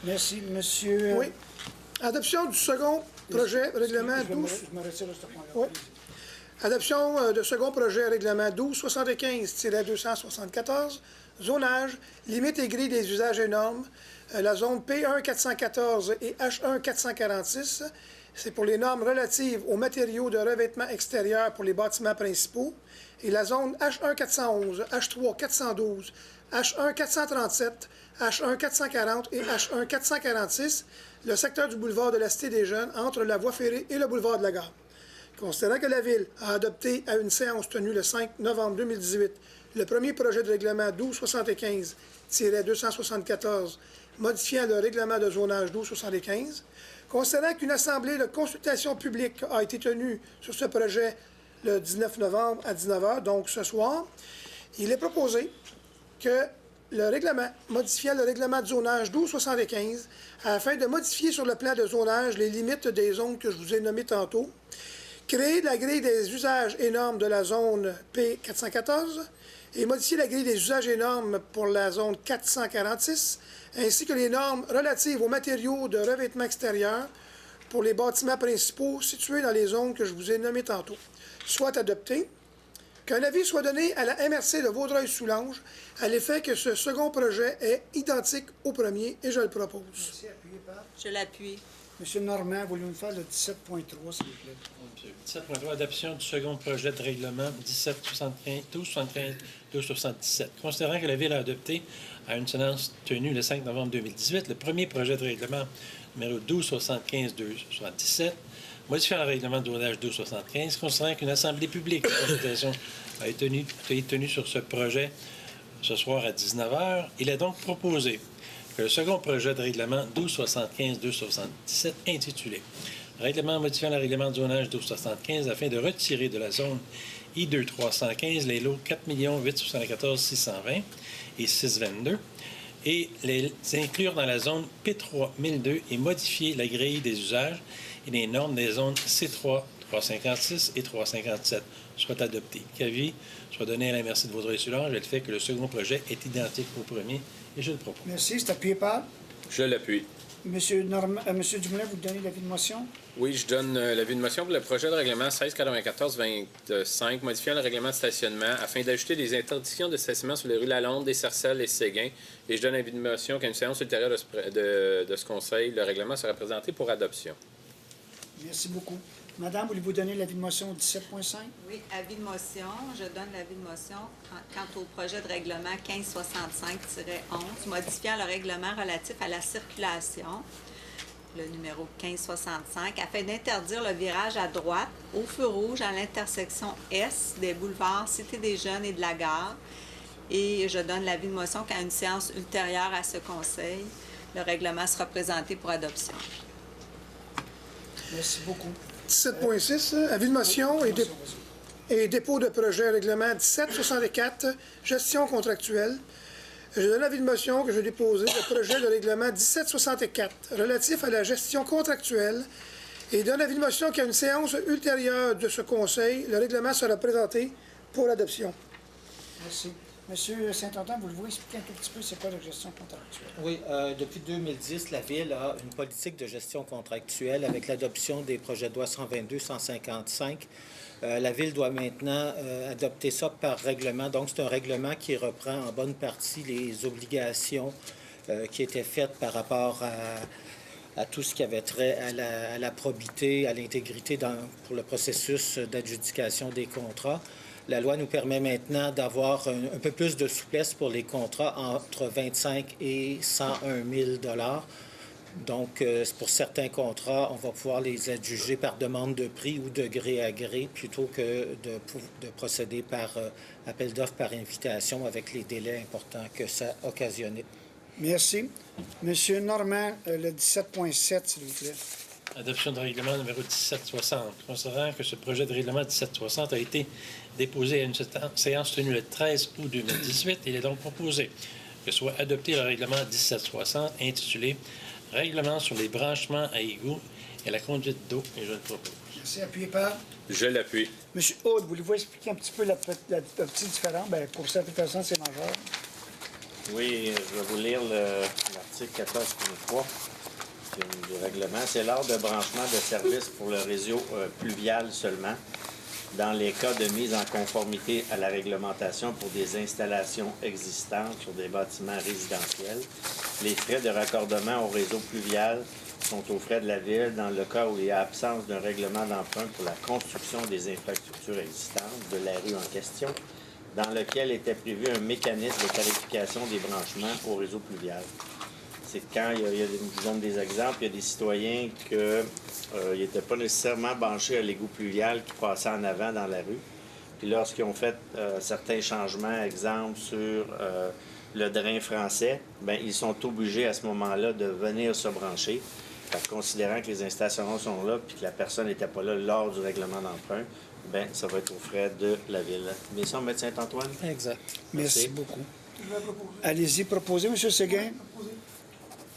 Merci, monsieur. Oui. Adoption du second projet règlement 12. Je me retire de ce point-là. Oui. Adoption de second projet règlement 1275-274, zonage, limite et grille des usages et normes, la zone P1 414 et H1 446. C'est pour les normes relatives aux matériaux de revêtement extérieur pour les bâtiments principaux. Et la zone H1 411, H3 412, H1 437, H1 440 et H1 446, le secteur du boulevard de la Cité des Jeunes entre la voie ferrée et le boulevard de la Gare. Considérant que la Ville a adopté à une séance tenue le 5 novembre 2018 le premier projet de règlement 1275-274 modifiant le règlement de zonage 1275, considérant qu'une assemblée de consultation publique a été tenue sur ce projet le 19 novembre à 19h, donc ce soir, il est proposé que le règlement modifiant le règlement de zonage 1275 afin de modifier sur le plan de zonage les limites des zones que je vous ai nommées tantôt, créer la grille des usages et normes de la zone P414 et modifier la grille des usages et normes pour la zone 446, ainsi que les normes relatives aux matériaux de revêtement extérieur pour les bâtiments principaux situés dans les zones que je vous ai nommées tantôt, soit adopté. Qu'un avis soit donné à la MRC de Vaudreuil-Soulanges à l'effet que ce second projet est identique au premier et je le propose. Merci. Appuyé par? Je l'appuie. Monsieur Normand, voulez-vous me faire le 17.3, s'il vous plaît? 17.3, adoption du second projet de règlement 1277. Considérant que la Ville a adopté à une séance tenue le 5 novembre 2018 le premier projet de règlement numéro 1275-277, modifiant le règlement de zonage 1275, considérant qu'une assemblée publique de consultation a été tenue sur ce projet ce soir à 19h, il est donc proposé que le second projet de règlement 1275-277 intitulé Règlement modifiant le règlement de zonage 1275 afin de retirer de la zone I2315 les lots 4 874 620 et 622 et les inclure dans la zone P3 1002 et modifier la grille des usages et les normes des zones C3 356 et 357 soient adoptées. Qu'avis soit donné à la merci de Vaudreuil-Soulanges et le fait que le second projet est identique au premier et je le propose. Merci. C'est appuyé par? Je l'appuie. Monsieur Dumoulin, vous donnez l'avis de motion? Oui, je donne l'avis de motion pour le projet de règlement 1694-25, modifiant le règlement de stationnement afin d'ajouter des interdictions de stationnement sur les rues Lalonde, des Sarcelles et Séguin. Et je donne l'avis de motion qu'à une séance ultérieure de ce Conseil, le règlement sera présenté pour adoption. Merci beaucoup. Madame, voulez-vous donner l'avis de motion au 17.5? Oui, avis de motion. Je donne l'avis de motion quant au projet de règlement 1565-11, modifiant le règlement relatif à la circulation, le numéro 1565, afin d'interdire le virage à droite au feu rouge à l'intersection S des boulevards Cité des Jeunes et de la Gare. Et je donne l'avis de motion qu'à une séance ultérieure à ce Conseil, le règlement sera présenté pour adoption. Merci beaucoup. 17.6, avis de motion et dépôt de projet règlement 1764, gestion contractuelle. Je donne l'avis de motion que je déposé le projet de règlement 1764 relatif à la gestion contractuelle et donne l'avis de motion qu'à une séance ultérieure de ce Conseil, le règlement sera présenté pour adoption. Merci. Monsieur Saint-Antoine, vous voulez expliquer un tout petit peu c'est quoi la gestion contractuelle? Oui, depuis 2010, la Ville a une politique de gestion contractuelle avec l'adoption des projets de loi 122-155. La Ville doit maintenant adopter ça par règlement. Donc, c'est un règlement qui reprend en bonne partie les obligations qui étaient faites par rapport à tout ce qui avait trait à la probité, à l'intégrité pour le processus d'adjudication des contrats. La loi nous permet maintenant d'avoir un peu plus de souplesse pour les contrats entre 25 et 101 000 $. Donc, pour certains contrats, on va pouvoir les adjuger par demande de prix ou de gré à gré plutôt que de procéder par appel d'offres par invitation avec les délais importants que ça occasionnait. Merci. Monsieur Normand, le 17.7, s'il vous plaît. Adoption de règlement numéro 1760. Considérant que ce projet de règlement 1760 a été déposé à une séance tenue le 13 août 2018, il est donc proposé que soit adopté le règlement 1760 intitulé Règlement sur les branchements à égouts et la conduite d'eau, et je le propose. Merci. Appuyé par? Je l'appuie. Monsieur Aude, voulez-vous expliquer un petit peu la petite différence? Bien, pour cette personne, c'est majeur. Oui, je vais vous lire l'article 14.3 du règlement. C'est l'ordre de branchement de services pour le réseau pluvial seulement, dans les cas de mise en conformité à la réglementation pour des installations existantes sur des bâtiments résidentiels. Les frais de raccordement au réseau pluvial sont aux frais de la Ville dans le cas où il y a absence d'un règlement d'emprunt pour la construction des infrastructures existantes de la rue en question, dans lequel était prévu un mécanisme de tarification des branchements au réseau pluvial. C'est quand il y a je donne des exemples, il y a des citoyens qui n'étaient pas nécessairement branchés à l'égout pluvial qui passait en avant dans la rue. Puis lorsqu'ils ont fait certains changements, exemple sur le drain français, bien, ils sont obligés à ce moment-là de venir se brancher. Considérant que les installations sont là puis que la personne n'était pas là lors du règlement d'emprunt, bien, ça va être aux frais de la Ville. Bien sûr, M. Saint-Antoine? Exact. Merci beaucoup. Allez-y, proposez, M. Séguin.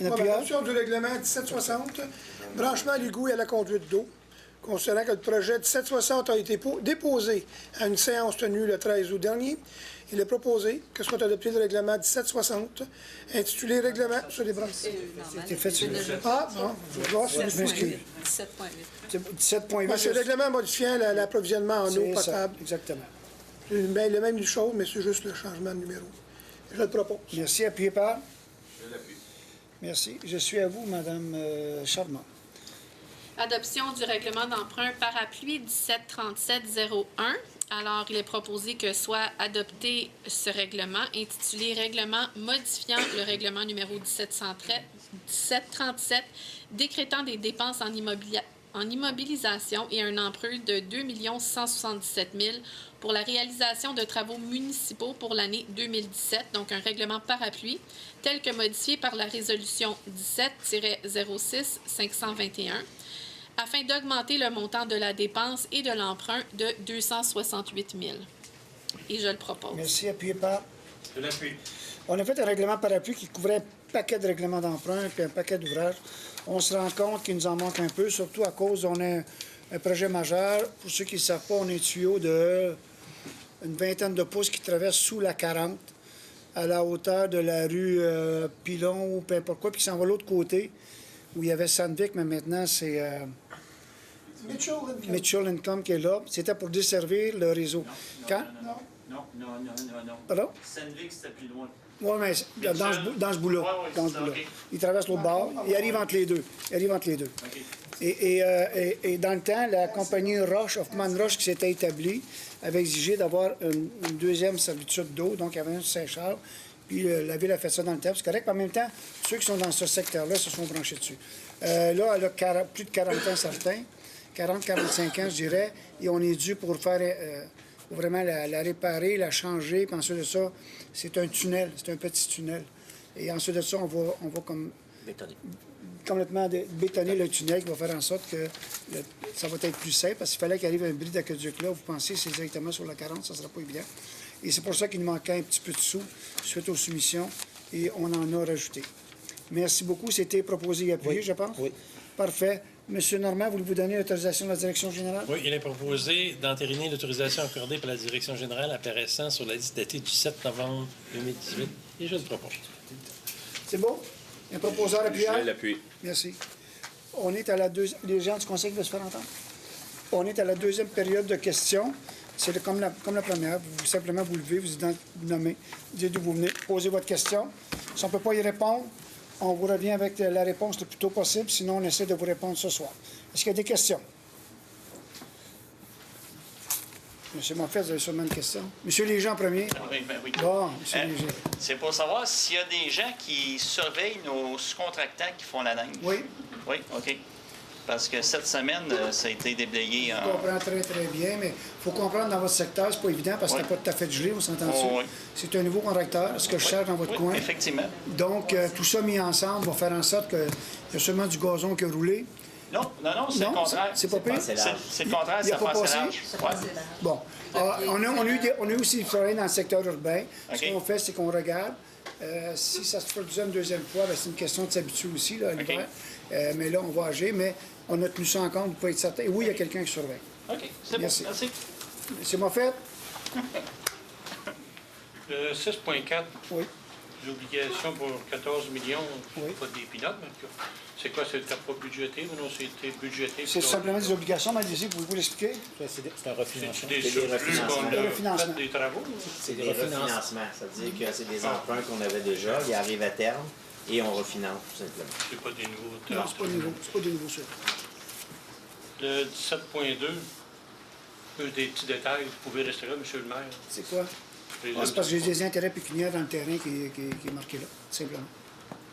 Adoption du règlement 1760, branchement à l'égout et à la conduite d'eau. Considérant que le projet 1760 a été déposé à une séance tenue le 13 août dernier, il est proposé que soit adopté le règlement 1760, intitulé Règlement sur les branchements. C'était fait sur le... Ah, bon, je vais voir sur le 17.8. 17.8. c'est le règlement modifiant l'approvisionnement en eau potable. Exactement. Bien, le même chose, mais c'est juste le changement de numéro. Je le propose. Merci. Appuyé par? Je l'appuie. Merci. Je suis à vous, Mme Charmant. Adoption du règlement d'emprunt parapluie 1737-01. Alors, il est proposé que soit adopté ce règlement intitulé « Règlement modifiant le règlement numéro 1737 décrétant des dépenses en immobilisation et un emprunt de 2 177 000 pour la réalisation de travaux municipaux pour l'année 2017, donc un règlement parapluie, tel que modifié par la résolution 17-06-521, afin d'augmenter le montant de la dépense et de l'emprunt de 268 000. Et je le propose. Merci. Appuyé par? Je l'appuie. On a fait un règlement parapluie qui couvrait un paquet de règlements d'emprunt et un paquet d'ouvrages. On se rend compte qu'il nous en manque un peu, surtout à cause on a un projet majeur. Pour ceux qui ne savent pas, on a un tuyau de une vingtaine de pouces qui traverse sous la 40 à la hauteur de la rue Pilon ou peu importe quoi, puis qui s'en va de l'autre côté où il y avait Sandvik, mais maintenant c'est Mitchell & Com qui est là. C'était pour desservir le réseau. Non. Pardon? Sandvik, c'était plus loin. Oui, mais dans ce bout-là. Ouais, Dans ce bout-là. OK. Il traverse l'autre bord. Il arrive entre les deux. OK. Et dans le temps, la compagnie Hoffman Roche, qui s'était établie, avait exigé d'avoir une deuxième servitude d'eau, donc il y avait un Saint-Charles. Puis la Ville a fait ça dans le temps. C'est correct. En même temps, ceux qui sont dans ce secteur-là se sont branchés dessus. Là, elle a plus de 40 ans certains, 40-45 ans, je dirais, et on est dû pour faire vraiment la réparer, la changer. Puis ensuite de ça, c'est un tunnel, c'est un petit tunnel. Et ensuite de ça, on va comme complètement bétonner le tunnel qui va faire en sorte que ça va être plus simple. Parce qu'il fallait qu'il arrive un bris d'aqueduc là. Vous pensez que c'est directement sur la 40, ça ne sera pas évident. Et c'est pour ça qu'il nous manquait un petit peu de sous suite aux soumissions. Et on en a rajouté. Merci beaucoup. C'était proposé et appuyé, je pense? Oui. Parfait. Monsieur Normand, voulez-vous donner l'autorisation de la Direction générale? Oui, il est proposé d'entériner l'autorisation accordée par la Direction générale apparaissant sur la liste datée du 7 novembre 2018. Et je le propose. C'est bon? Un proposeur appuyant? Je l'appuie. Merci. On est à la deuxième... Les gens du Conseil veulent se faire entendre? On est à la deuxième période de questions. C'est comme la première. Vous simplement vous levez, vous nommez, vous dites d'où vous venez, posez votre question. Si on ne peut pas y répondre, on vous revient avec la réponse le plus tôt possible. Sinon, on essaie de vous répondre ce soir. Est-ce qu'il y a des questions? Monsieur Moffett, vous avez sûrement une question. Monsieur Léger en premier. Oui, ben oui. Bon, monsieur Léger. C'est pour savoir s'il y a des gens qui surveillent nos sous-contractants qui font la neige. Oui. Oui, OK. Parce que cette semaine, ça a été déblayé Je comprends très, très bien, mais il faut comprendre dans votre secteur, c'est pas évident parce que c'est pas tout à fait gelé, on s'entend dessus. Oui. C'est un nouveau correcteur, ce que je cherche dans votre coin. Effectivement. Donc, tout ça mis ensemble va faire en sorte qu'il y a seulement du gazon qui a roulé. Non, c'est le contraire. C'est pas pire? C'est le contraire, Il a ça pas passe passé? large. Ouais. Bon. On a eu aussi des problèmes dans le secteur urbain. OK. Ce qu'on fait, c'est qu'on regarde. Si ça se produisait une deuxième fois, bien, c'est une question de s'habituer aussi, là, à l'hiver. Mais là, on va agir, mais on a tenu ça en compte, vous pouvez être certain. Et oui, il y a quelqu'un qui surveille. OK, c'est bon. Merci. Merci. C'est Moffett? Le 6.4, Oui. l'obligation pour 14 millions, Oui. pas des pinottes, mais en tout cas, c'est quoi, c'était pas budgété ou non, c'était budgété? C'est simplement des obligations, mais allez-y, pouvez-vous l'expliquer? C'est un refinancement. C'est des C'est des surplus refinancements. qu'on Des a refinancements. fait des travaux? C'est des refinancements. Ça veut dire que c'est des emprunts qu'on avait déjà, ils arrivent à terme et on refinance tout simplement. C'est pas des nouveaux Non, travaux. c'est pas nouveau. C'est pas des nouveaux choses. Le 17.2, des petits détails, vous pouvez rester là, monsieur le maire. C'est quoi? Les C'est parce que j'ai des intérêts pécuniaires dans le terrain qui est marqué là, simplement.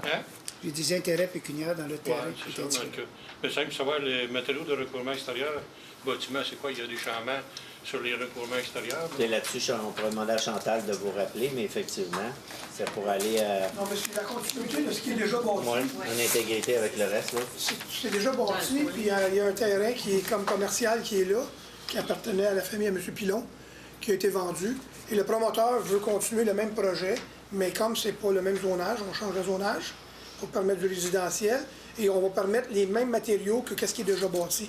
Hein? J'ai des intérêts pécuniaires dans le Oui, terrain qui c'est est ça. indiqué. Donc, mais simple savoir les matériaux de recouvrement extérieur. Bâtiment, c'est quoi? Il y a des changements sur les recouvrements extérieurs. Et là-dessus, on pourrait demander à Chantal de vous rappeler, mais effectivement, c'est pour aller Non, mais c'est la continuité de ce qui est déjà bâti. en intégrité avec le reste. Là. C'est déjà bâti, puis il y a un terrain qui est comme commercial qui est là, qui appartenait à la famille à M. Pilon, qui a été vendu. Et le promoteur veut continuer le même projet, mais comme c'est pas le même zonage, on change de zonage pour permettre du résidentiel et on va permettre les mêmes matériaux que ce qui est déjà bâti.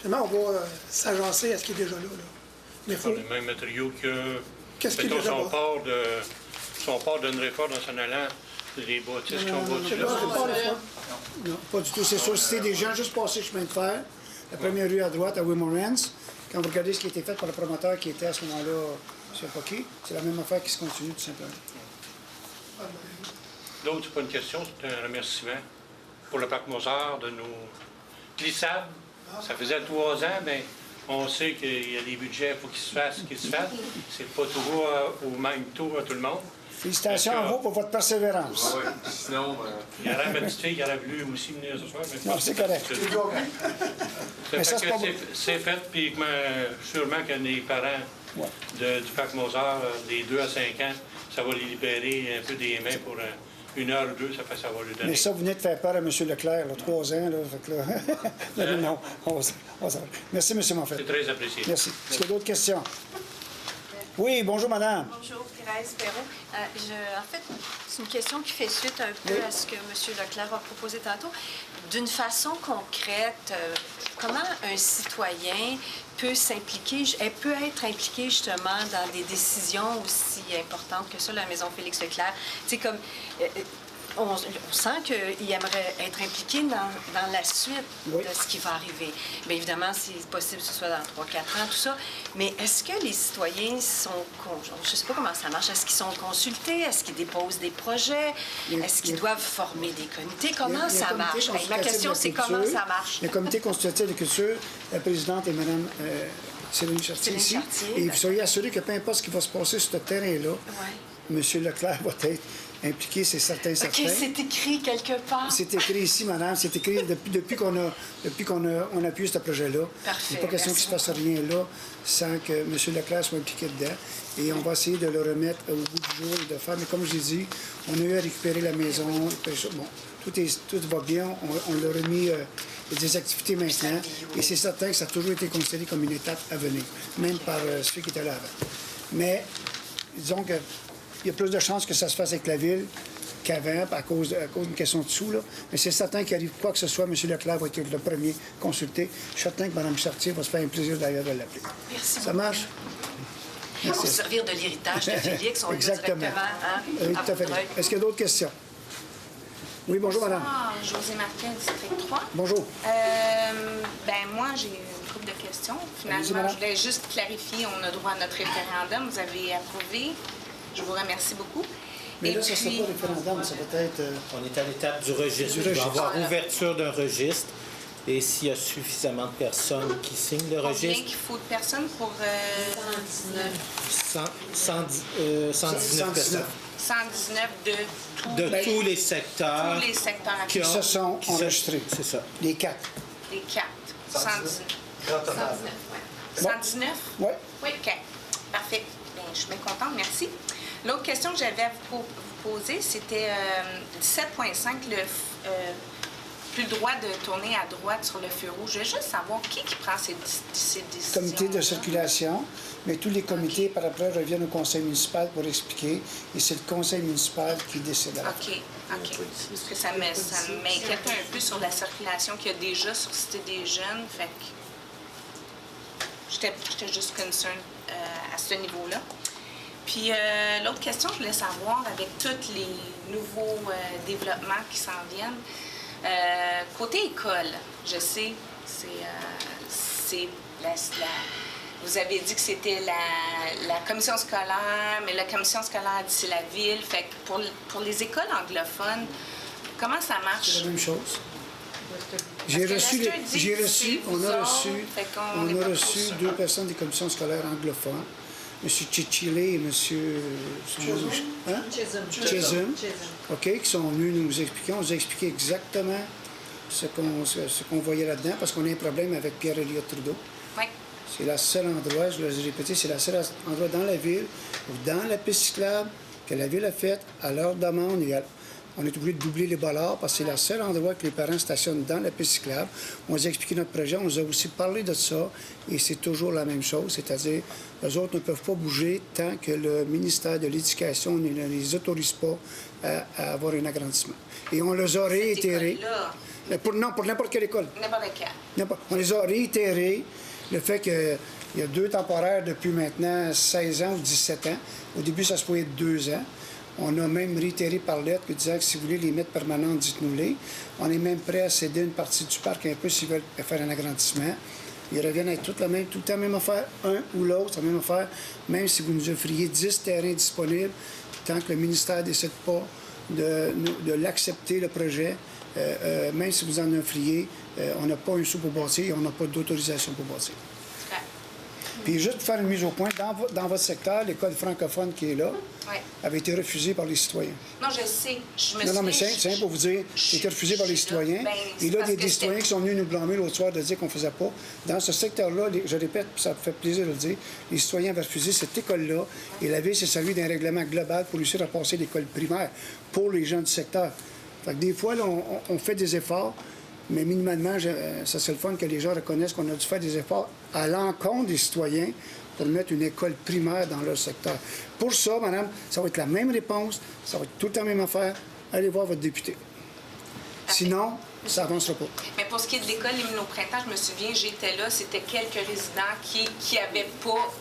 Finalement, on va s'agencer à ce qui est déjà là. Mais Pas les mêmes matériaux que. Qu'est-ce qui est mettons, déjà son bâti? part de réfort dans s'en allant, les bâtisses qui sont bâties là. Non, pas du tout. C'est sûr, c'est des gens juste passés le chemin de fer, la première rue à droite à Wilmorens. Quand vous regardez ce qui a été fait par le promoteur qui était à ce moment-là, M. Pocky, c'est la même affaire qui se continue tout simplement. L'autre, c'est pas une question, c'est un remerciement pour le parc Mozart de nos glissades Ça faisait 3 ans, mais on sait qu'il y a des budgets pour qu'ils se fassent. C'est pas toujours au même taux à tout le monde. Félicitations à vous pour votre persévérance. Oui, sinon... Il y aurait ma petite fille qui aurait voulu aussi venir ce soir. Mais non, c'est correct. C'est fait, puis sûrement que les parents du Parc Mozart, des 2 à 5 ans, ça va les libérer un peu des mains pour 1 heure ou 2, ça va lui donner. Mais ça, vous venez de faire peur à M. Leclerc, là, 3 ans. Là, fait que là... non, merci, M. Monfette. C'est très apprécié. Merci. Est-ce qu'il y a d'autres questions? Oui, bonjour, madame. Bonjour, Thérèse Perrault. En fait, c'est une question qui fait suite un peu à ce que M. Leclerc a proposé tantôt. D'une façon concrète, comment un citoyen peut s'impliquer, elle peut être impliquée justement dans des décisions aussi importantes que ça, la Maison Félix Leclerc? Tu sais, comme... On sent qu'il aimerait être impliqué dans la suite de ce qui va arriver. Bien évidemment, c'est possible que ce soit dans 3-4 ans, tout ça. Mais est-ce que les citoyens sont... Je ne sais pas comment ça marche. Est-ce qu'ils sont consultés? Est-ce qu'ils déposent des projets? Est-ce qu'ils doivent former des comités? Comment ça marche? Ma question, c'est comment ça marche? Le comité consultatif de culture, la présidente est Mme... Céline Chartier ici. Et vous soyez assurés que peu importe ce qui va se passer sur ce terrain-là, M. Leclerc va être impliqué, c'est certain. OK, c'est écrit quelque part. C'est écrit ici, madame. C'est écrit depuis qu'on a appuyé ce projet-là. Il n'est pas question qu'il ne se passe rien là sans que M. Leclerc soit impliqué dedans. Et on va essayer de le remettre au bout du jour et de faire. Mais comme je l'ai dit, on a eu à récupérer la maison. Bon, tout va bien. On l'a remis des activités maintenant. Et c'est certain que ça a toujours été considéré comme une étape à venir, même par ceux qui étaient là avant. Mais disons que il y a plus de chances que ça se fasse avec la Ville qu'avant, à cause d'une question de sous. Là. Mais c'est certain qu'il arrive quoi que ce soit, M. Leclerc va être le premier consulté. Je suis certain que Mme Chartier va se faire un plaisir d'ailleurs de l'appeler. Merci. Ça marche? Pour se servir de l'héritage de Félix, on le exactement. Directement. Hein? Tout à fait. Est-ce qu'il y a d'autres questions? Oui, bonjour, madame. José Martin, district 3. Bonjour. Moi, j'ai une couple de questions. Finalement, je voulais juste clarifier, on a droit à notre référendum. Vous avez approuvé. Je vous remercie beaucoup. Mais là, ça ne sera pas référendum, ça va être... On est à l'étape du registre. Il va y avoir ouverture d'un registre. Et s'il y a suffisamment de personnes qui signent le registre... Combien qu'il faut de personnes pour... 119 personnes. 119 de tous les secteurs. Tous les secteurs qui se sont enregistrés. C'est ça. Les 4. Les 4. 119. 119? Oui. Oui, OK. Parfait. Bien, je suis bien contente. Merci. L'autre question que j'avais à vous poser, c'était 17.5, plus le droit de tourner à droite sur le feu rouge. Je veux juste savoir qui prend ces décisions. Comité de circulation, mais tous les comités, par après, reviennent au conseil municipal pour expliquer, et c'est le conseil municipal qui décide. OK. Parce que ça m'inquiète un peu sur la circulation qu'il y a déjà sur Cité des Jeunes. Fait que j'étais juste concerned à ce niveau-là. Puis l'autre question, je voulais savoir, avec tous les nouveaux développements qui s'en viennent, côté école, je sais, vous avez dit que c'était la commission scolaire, mais la commission scolaire dit c'est la ville. Fait que pour les écoles anglophones, comment ça marche? C'est la même chose. On a reçu 2 personnes des commissions scolaires anglophones. M. Chichile et M. Chesum, OK, qui sont venus nous expliquer. On nous a expliqué exactement ce qu'on voyait là-dedans, parce qu'on a un problème avec Pierre-Éliott Trudeau. Oui. C'est le seul endroit, je l'ai répété, c'est le seul endroit dans la ville, ou dans la piste cyclable, que la ville a faite à leur demande. On est obligé de doubler les bollards parce que c'est le seul endroit que les parents stationnent dans la piste cyclable. On nous a expliqué notre projet, on nous a aussi parlé de ça et c'est toujours la même chose, c'est-à-dire les autres ne peuvent pas bouger tant que le ministère de l'Éducation ne les autorise pas à avoir un agrandissement. Et on les a réitérés. Pour n'importe quelle école. N'importe quelle. On les a réitérés. Le fait qu'il y a 2 temporaires depuis maintenant 16 ans ou 17 ans. Au début, ça se pouvait être 2 ans. On a même réitéré par lettre disant que si vous voulez les mettre permanentes, dites-nous-les. On est même prêt à céder une partie du parc un peu s'ils veulent faire un agrandissement. Ils reviennent avec tout le temps la même affaire, un ou l'autre, la même affaire, même si vous nous offriez 10 terrains disponibles, tant que le ministère ne décide pas de l'accepter, le projet, même si vous en offriez, on n'a pas un sou pour bâtir et on n'a pas d'autorisation pour bâtir. Puis juste pour faire une mise au point, dans votre secteur, l'école francophone qui est là avait été refusée par les citoyens. Non, je sais. Non, mais c'est pour vous dire, elle a été refusée par les citoyens. Et là, des citoyens qui sont venus nous blâmer l'autre soir de dire qu'on ne faisait pas. Dans ce secteur-là, je répète, ça me fait plaisir de le dire, les citoyens avaient refusé cette école-là et la ville s'est servie d'un règlement global pour réussir à passer l'école primaire pour les gens du secteur. Fait que des fois, là, on fait des efforts. Mais minimalement, ça serait le fun que les gens reconnaissent qu'on a dû faire des efforts à l'encontre des citoyens pour mettre une école primaire dans leur secteur. Pour ça, madame, ça va être la même réponse, ça va être tout le temps la même affaire. Allez voir votre député. Sinon, ça n'avancera pas. Mais pour ce qui est de l'école Limino-Printemps, je me souviens, j'étais là, c'était quelques résidents qui n'avaient pas...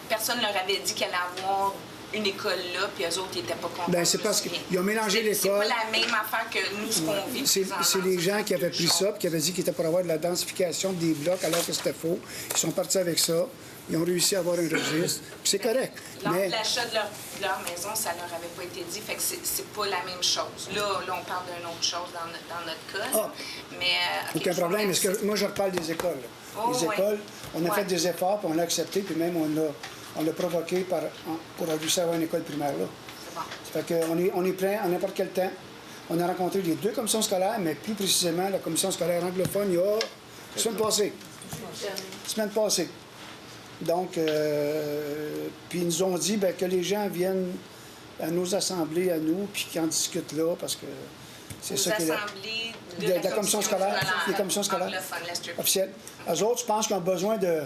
Personne ne leur avait dit qu'il allait avoir une école là, puis eux autres, ils n'étaient pas contents. Bien, c'est parce qu'ils ont mélangé l'école. C'est pas la même affaire que nous, ce qu'on vit. C'est les gens qui avaient pris ça, puis qui avaient dit qu'ils étaient pour avoir de la densification des blocs, alors que c'était faux. Ils sont partis avec ça. Ils ont réussi à avoir un registre. Puis c'est correct. Lors mais... de l'achat de leur maison, ça leur avait pas été dit. Fait que c'est pas la même chose. Là on parle d'une autre chose dans notre cas. Ah. Mais, aucun problème. Parce que moi, je reparle des écoles. Les écoles, on a fait des efforts, puis on a accepté, puis même on l'a provoqué pour réussir à avoir une école primaire là. C'est bon. Ça fait qu'on est prêt à n'importe quel temps. On a rencontré les deux commissions scolaires, mais plus précisément la commission scolaire anglophone il y a semaine passée. Donc, puis ils nous ont dit que les gens viennent à nos assemblées, à nous, puis qu'ils en discutent là, parce que c'est ça qui est assemblées de la commission scolaire, les commissions scolaires officielles. Eux autres, je pense qu'ils ont besoin de...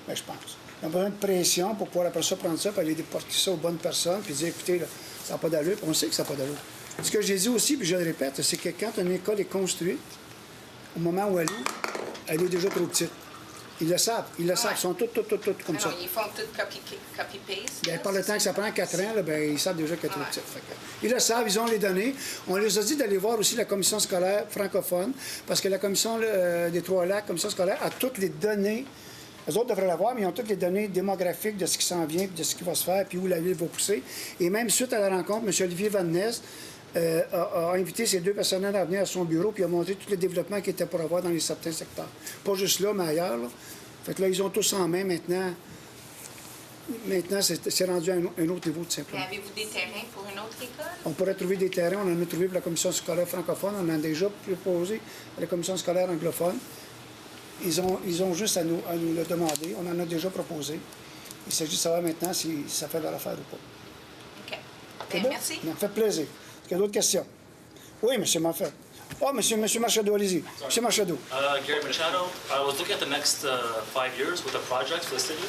Bien, je pense. Ils ont besoin de pression pour pouvoir après ça prendre ça, puis aller déporter ça aux bonnes personnes, puis dire, écoutez, là, ça n'a pas d'allure, puis on sait que ça n'a pas d'allure. Ce que j'ai dit aussi, puis je le répète, c'est que quand une école est construite, au moment où elle est déjà trop petite. Ils le savent, ils sont tous comme ça. Ils font tout copy-paste. Bien, par le temps que ça prend 4 ans, là, bien, ils savent déjà qu'elle est trop petite. Ils le savent, ils ont les données. On les a dit d'aller voir aussi la commission scolaire francophone, parce que la commission des Trois-Lacs, commission scolaire, a toutes les données. Les autres devraient l'avoir, mais ils ont toutes les données démographiques de ce qui s'en vient, de ce qui va se faire, puis où la ville va pousser. Et même suite à la rencontre, M. Olivier Van Ness a invité ces deux personnels à venir à son bureau, puis a montré tous les développements qu'il était pour avoir dans certains secteurs. Pas juste là, mais ailleurs. Là. Fait que là, ils ont tous en main maintenant. Maintenant, c'est rendu à un autre niveau, tout simplement. Mais avez-vous des terrains pour une autre école? On pourrait trouver des terrains. On en a trouvé pour la commission scolaire francophone. On en a déjà proposé à la commission scolaire anglophone. Ils ont juste à nous le demander. On en a déjà proposé. Il s'agit de savoir maintenant si ça fait leur affaire ou pas. OK. Bien, merci. Ça me fait plaisir. Est-ce qu'il y a d'autres questions? Oui, M. Moffett. Oh, Monsieur Machado, allez-y. Monsieur Machado. Gary Machado. I was looking at the next 5 years with the projects for the city,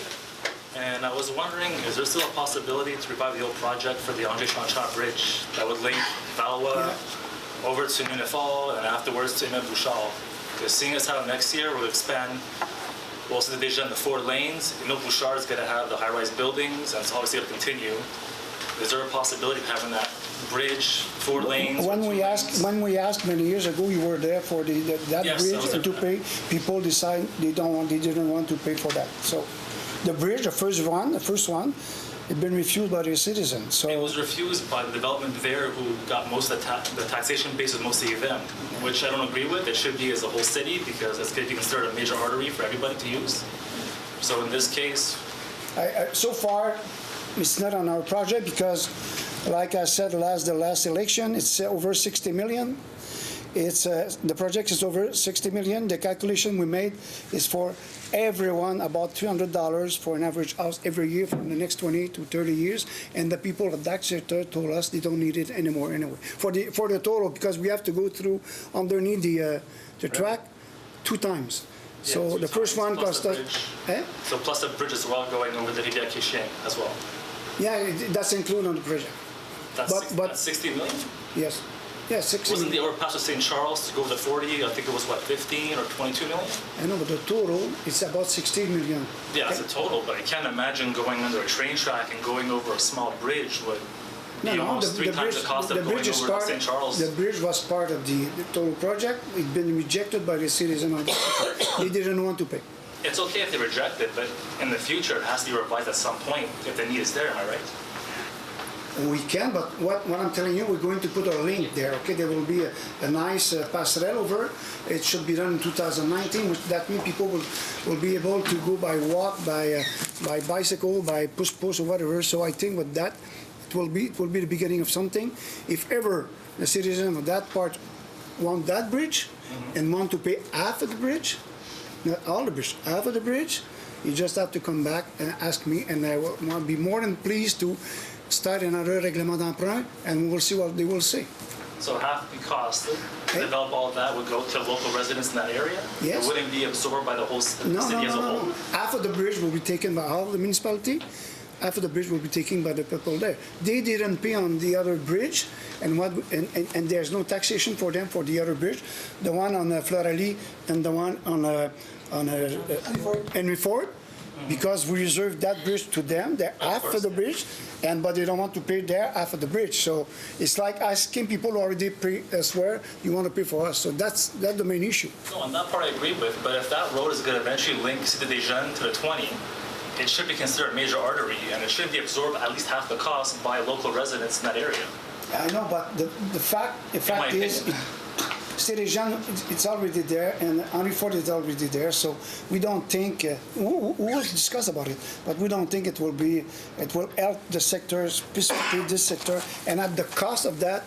and I was wondering, is there still a possibility to revive the old project for the André Chanchat Bridge that would link Valois over to Nunifal and afterwards to Imed Bouchard? Because seeing as how next year we'll expand, we'll see the division the 4 lanes, Imed Bouchard is going to have the high-rise buildings, and it's obviously going to continue. Is there a possibility of having that bridge, 4 lanes? When we asked many years ago, you were there for that bridge and to pay. People decide they didn't want to pay for that. So the bridge, the first one, had been refused by the citizens. So it was refused by the development there, who got most of the taxation base was mostly them, which I don't agree with. It should be as a whole city because it's going to be considered a major artery for everybody to use. So in this case, so far, it's not on our project because, like I said, the last election, it's over 60 million. The project is over 60 million. The calculation we made is for everyone about $300 for an average house every year for the next 20 to 30 years. And the people of that sector told us they don't need it anymore anyway. For the total, because we have to go through underneath the track 2 times. Yeah, so the first one cost us. So plus the bridge as well going over the Rivière Kisheng as well. Yeah, that's included on the project. That's 60 million? Yes. Yeah, 60 Wasn't million. the overpass of St. Charles to go to 40? I think it was, 15 or 22 million? I know, but the total is about 16 million. Yeah, that's a total, but I can't imagine going under a train track and going over a small bridge would be almost 3 times the cost of going over to St. Charles. The bridge was part of the total project. It's been rejected by the citizens of the city. They didn't want to pay. It's okay if they reject it, but in the future it has to be revised at some point if the need is there, am I right? we can, but what I'm telling you, we're going to put a link there, okay? There will be a nice passerelle over. It should be done in 2019, which that means people will be able to go by walk, by bicycle, by push or whatever. So I think with that, it will be the beginning of something. If ever the citizens of that part want that bridge and want to pay half of the bridge, not all the bridge, half of the bridge, you just have to come back and ask me, and I will be more than pleased to start another règlement d'emprunt, and we'll see what they will say. So half the cost to develop all of that would go to local residents in that area? Yes. It wouldn't be absorbed by the whole city as a whole? No. Half of the bridge will be taken by all the municipality. Half of the bridge will be taken by the people there. They didn't pay on the other bridge, and there's no taxation for them for the other bridge, the one on Floralie and the one on Henry Ford. Because we reserve that bridge to them, they're half of the bridge, but they don't want to pay their half of the bridge. So it's like asking people who already pay elsewhere, you want to pay for us. So that's the main issue. No, on that part I agree with, but if that road is going to eventually link Cité des Jeunes to the 20, it should be considered a major artery, and it should be absorbed at least half the cost by local residents in that area. I know, but the fact is, Cité des Jeunes, it's already there, and Henry Ford is already there, so we don't think, we will discuss about it, but we don't think it will help the sector, specifically this sector, and at the cost of that,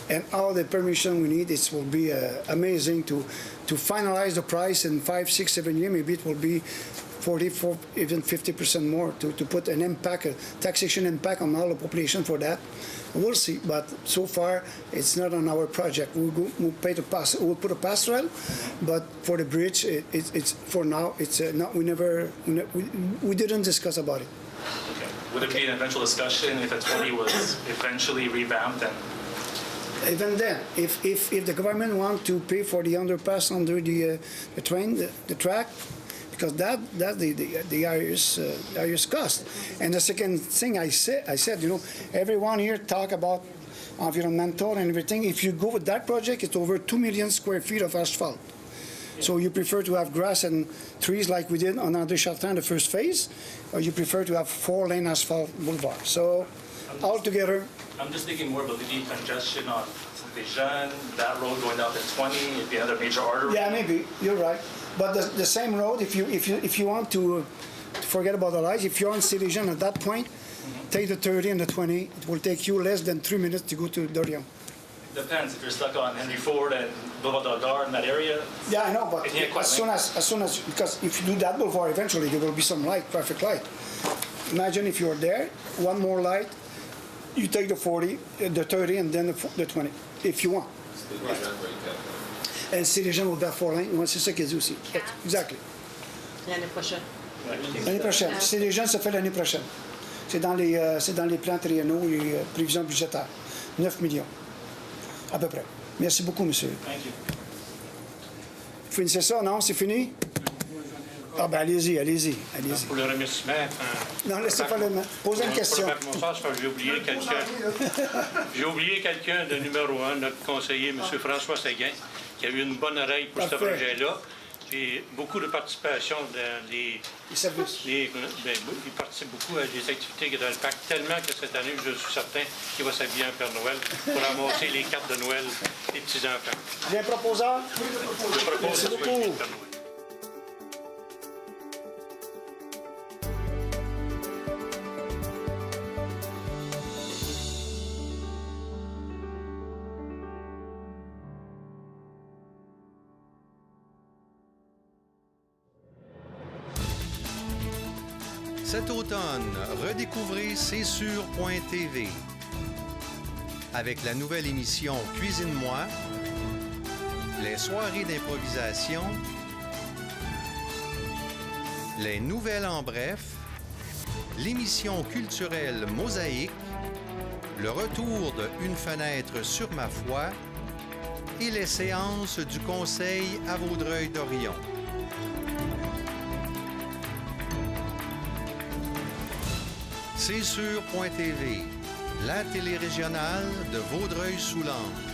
and all the permission we need, it will be amazing to finalize the price in 5, 6, 7 years. Maybe it will be 44, even 50% more to put an impact, a taxation impact on all the population for that. We'll see, but so far it's not on our project. We'll put a passerelle, but for the bridge, it's for now. It's not. We didn't discuss about it. Okay. Would it be an eventual discussion if the 20 was eventually revamped and? Even then, if the government want to pay for the underpass under the train, the track, because that's the highest cost. And the second thing I said, everyone here talk about environmental and everything. If you go with that project, it's over 2 million square feet of asphalt. So you prefer to have grass and trees like we did on André Chartrand, the first phase, or you prefer to have 4-lane asphalt boulevard. So altogether, I'm just thinking more about the decongestion on Cité des Jeunes, that road going down to 20, it'd be another major artery. Yeah, maybe you're right. But the same road, if you want to forget about the lights, if you're on Cité des Jeunes at that point, take the 30 and the 20. It will take you less than 3 minutes to go to Dorion. Depends if you're stuck on Henry Ford and Boulevard d'Odar in that area. Yeah, I know, but as soon as because if you do that boulevard, eventually there will be some light, traffic light. Imagine if you're there, one more light, you take the 40, the 30, and then the 20, if you want. And Cité des Jeunes will have 4 lanes. C'est ça qu'ils disent aussi. Exactly. L'année prochaine. L'année prochaine. Cité des Jeunes se fait l'année prochaine. C'est dans les plans triennaux et les prévisions budgétaires. 9 millions. À peu près. Merci beaucoup, monsieur. Thank you. Vous finissez ça, non? C'est fini? Ah ben allez-y. Pour le remerciement. Non, laissez pas le main. Posez une question. J'ai oublié quelqu'un. J'ai oublié quelqu'un de numéro 1, notre conseiller, M. François Séguin, qui a eu une bonne oreille pour ce projet-là. Puis beaucoup de participation dans les services. Il participe beaucoup à des activités dans le parc, tellement que cette année, je suis certain qu'il va s'habiller en Père Noël pour ramasser les cartes de Noël des petits-enfants. Bien proposant? Je propose Merci beaucoup. Cet automne, redécouvrez C'est sûr.tv avec la nouvelle émission Cuisine-moi, les soirées d'improvisation, les nouvelles en bref, l'émission culturelle Mosaïque, le retour de Une fenêtre sur ma foi et les séances du Conseil à Vaudreuil-Dorion. C'est sûr.tv, la télé régionale de Vaudreuil-Soulanges.